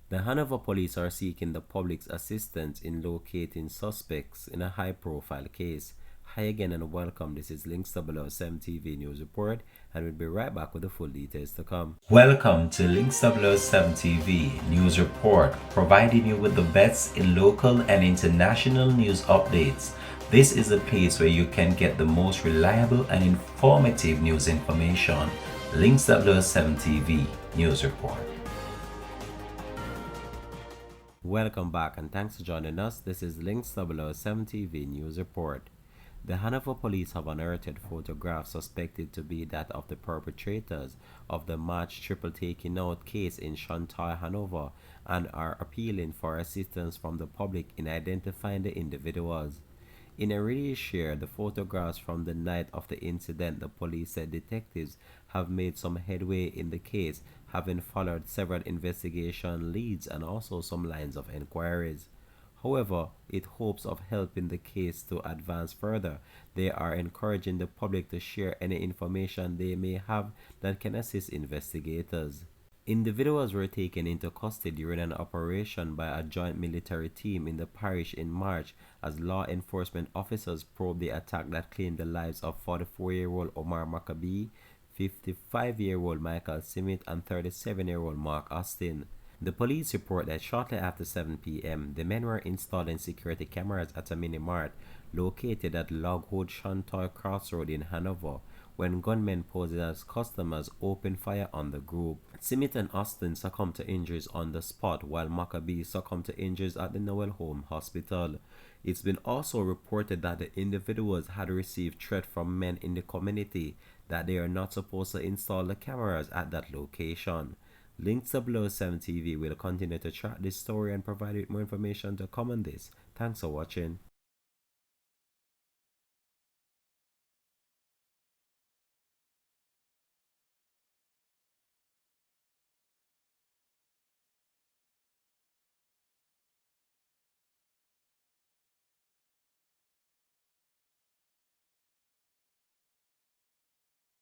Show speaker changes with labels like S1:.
S1: The Hanover police are seeking the public's assistance in locating suspects in a high-profile case. Hi again and welcome. This is Links 007 TV News Report, and we'll be right back with the full details to come. Welcome to Links 007 TV News Report, providing you with the best in local and international news updates. This is a place where you can get the most reliable and informative news information. Links 007 TV News Report. Welcome back and thanks for joining us. This is Links 007 TV News Report. The Hanover police have unearthed photographs suspected to be that of the perpetrators of the March triple taking out case in Chantal, Hanover, and are appealing for assistance from the public in identifying the individuals. In a release shared the photographs from the night of the incident, the police said detectives have made some headway in the case, having followed several investigation leads and also some lines of inquiries. However, it hopes of helping the case to advance further. They are encouraging the public to share any information they may have that can assist investigators. Individuals were taken into custody during an operation by a joint military team in the parish in March as law enforcement officers probed the attack that claimed the lives of 44-year-old Omar Maccabee, 55-year-old Michael Simit, and 37-year-old Mark Austin. The police report that shortly after 7 p.m., the men were installing security cameras at a mini-mart located at Logwood Chantal Crossroad in Hanover when gunmen posing as customers opened fire on the group. Simit and Austin succumbed to injuries on the spot, while Maccabee succumbed to injuries at the Noel Home Hospital. It's been also reported that the individuals had received threats from men in the community that they are not supposed to install the cameras at that location. Links 007 TV will continue to track this story and provide you with more information to come on this. Thanks for watching.